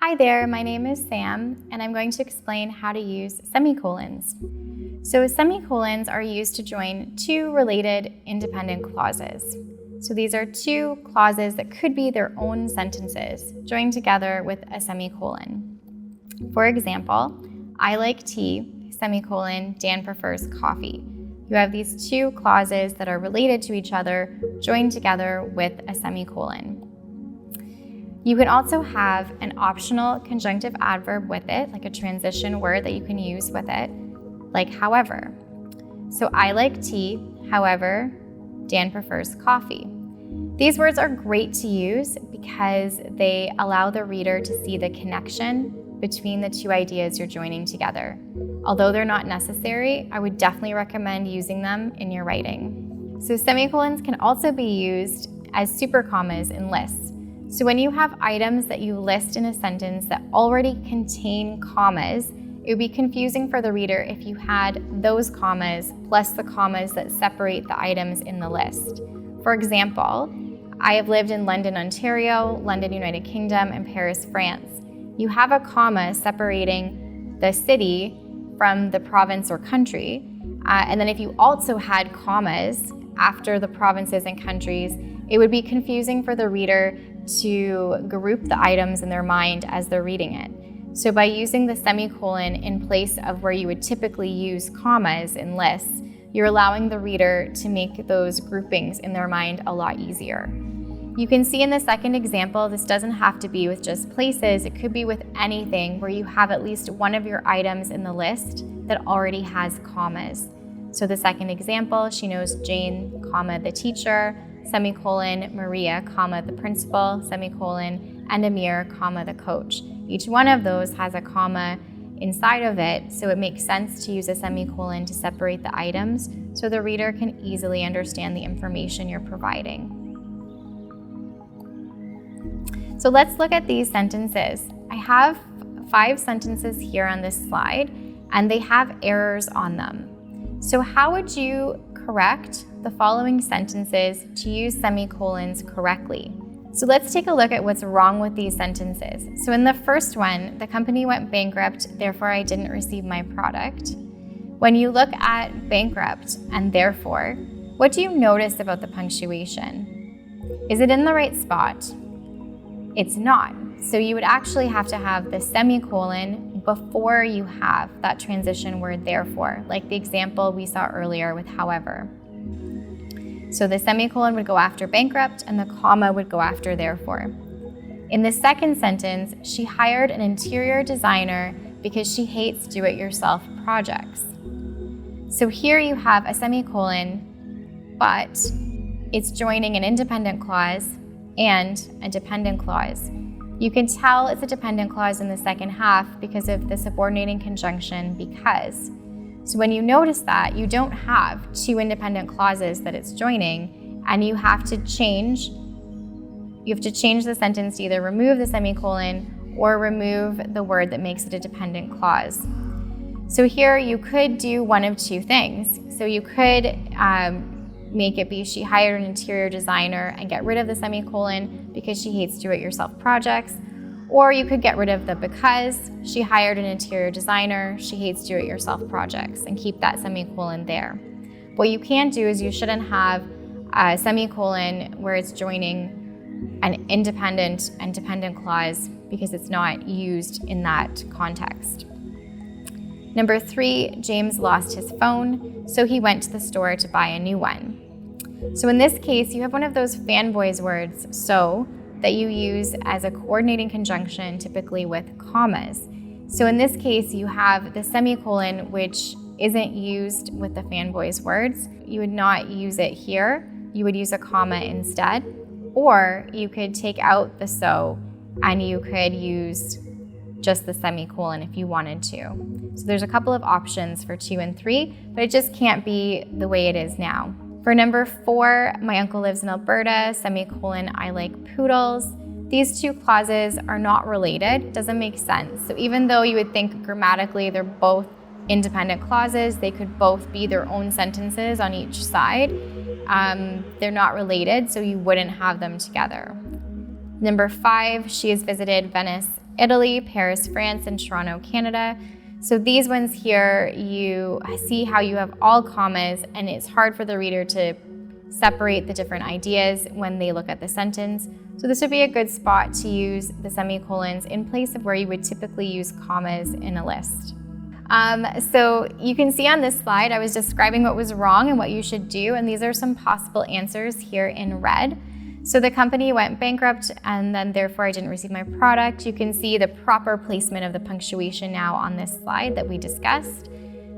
Hi there, my name is Sam, and I'm going to explain how to use semicolons. So semicolons are used to join two related independent clauses. So these are two clauses that could be their own sentences, joined together with a semicolon. For example, I like tea, semicolon, Dan prefers coffee. You have these two clauses that are related to each other, joined together with a semicolon. You can also have an optional conjunctive adverb with it, like a transition word that you can use with it, like however. So I like tea, however, Dan prefers coffee. These words are great to use because they allow the reader to see the connection between the two ideas you're joining together. Although they're not necessary, I would definitely recommend using them in your writing. So semicolons can also be used as super commas in lists. So when you have items that you list in a sentence that already contain commas, it would be confusing for the reader if you had those commas plus the commas that separate the items in the list. For example, I have lived in London, Ontario, London, United Kingdom, and Paris, France. You have a comma separating the city from the province or country. And then if you also had commas after the provinces and countries, it would be confusing for the reader to group the items in their mind as they're reading it. So by using the semicolon in place of where you would typically use commas in lists, you're allowing the reader to make those groupings in their mind a lot easier. You can see in the second example, this doesn't have to be with just places, it could be with anything where you have at least one of your items in the list that already has commas. So the second example, she knows Jane, comma, the teacher, semicolon, Maria, comma, the principal, semicolon, and Amir, comma, the coach. Each one of those has a comma inside of it, so it makes sense to use a semicolon to separate the items so the reader can easily understand the information you're providing. So let's look at these sentences. I have 5 sentences here on this slide, and they have errors on them. So how would you correct the following sentences to use semicolons correctly? So let's take a look at what's wrong with these sentences. So in the first one, the company went bankrupt, therefore I didn't receive my product. When you look at bankrupt and therefore, what do you notice about the punctuation? Is it in the right spot? It's not. So you would actually have to have the semicolon before you have that transition word therefore, like the example we saw earlier with however. So the semicolon would go after bankrupt and the comma would go after therefore. In the second sentence, she hired an interior designer because she hates do-it-yourself projects. So here you have a semicolon, but it's joining an independent clause and a dependent clause. You can tell it's a dependent clause in the second half because of the subordinating conjunction because. So when you notice that, you don't have 2 independent clauses that it's joining, and you have to change the sentence to either remove the semicolon or remove the word that makes it a dependent clause. So here you could do one of 2 things. So you could make it be she hired an interior designer and get rid of the semicolon because she hates do-it-yourself projects. Or you could get rid of the because she hired an interior designer, she hates do-it-yourself projects, and keep that semicolon there. What you can do is you shouldn't have a semicolon where it's joining an independent and dependent clause because it's not used in that context. Number 3, James lost his phone, so he went to the store to buy a new one. So in this case, you have one of those fanboys words, so, that you use as a coordinating conjunction, typically with commas. So in this case, you have the semicolon, which isn't used with the fanboys words. You would not use it here. You would use a comma instead. Or you could take out the so, and you could use just the semicolon if you wanted to. So there's a couple of options for 2 and 3, but it just can't be the way it is now. For number 4, my uncle lives in Alberta, semicolon, I like poodles. These 2 clauses are not related. It doesn't make sense. So even though you would think grammatically they're both independent clauses, they could both be their own sentences on each side. They're not related, so you wouldn't have them together. Number 5, she has visited Venice Italy, Paris, France, and Toronto, Canada. So these ones here, you see how you have all commas, and it's hard for the reader to separate the different ideas when they look at the sentence. So this would be a good spot to use the semicolons in place of where you would typically use commas in a list. So you can see on this slide, I was describing what was wrong and what you should do, and these are some possible answers here in red. So the company went bankrupt, and then therefore I didn't receive my product. You can see the proper placement of the punctuation now on this slide that we discussed.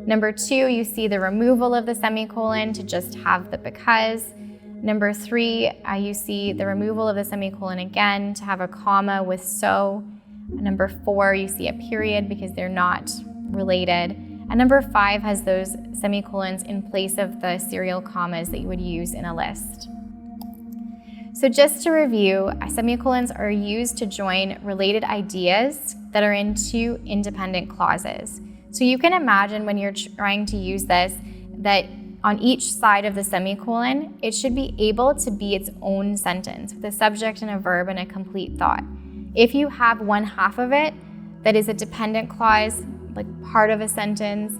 Number 2, you see the removal of the semicolon to just have the because. Number 3, you see the removal of the semicolon again to have a comma with so. Number 4, you see a period because they're not related. And number 5 has those semicolons in place of the serial commas that you would use in a list. So just to review, semicolons are used to join related ideas that are in 2 independent clauses. So you can imagine when you're trying to use this, that on each side of the semicolon, it should be able to be its own sentence with a subject and a verb and a complete thought. If you have one half of it that is a dependent clause, like part of a sentence,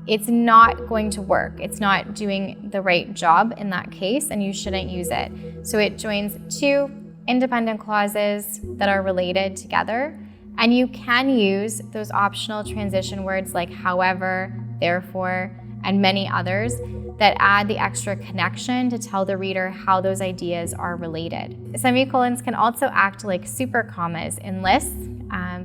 it's not going to work. It's not doing the right job in that case, and you shouldn't use it. So it joins 2 independent clauses that are related together, and you can use those optional transition words like however, therefore, and many others that add the extra connection to tell the reader how those ideas are related. Semicolons can also act like super commas in lists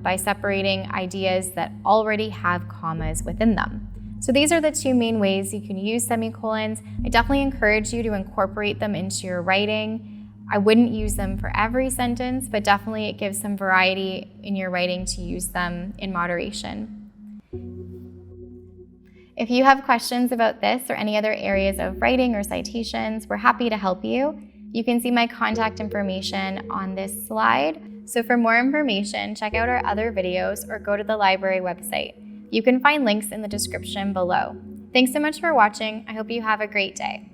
by separating ideas that already have commas within them. So these are the 2 main ways you can use semicolons. I definitely encourage you to incorporate them into your writing. I wouldn't use them for every sentence, but definitely it gives some variety in your writing to use them in moderation. If you have questions about this or any other areas of writing or citations, we're happy to help you. You can see my contact information on this slide. So for more information, check out our other videos or go to the library website. You can find links in the description below. Thanks so much for watching. I hope you have a great day.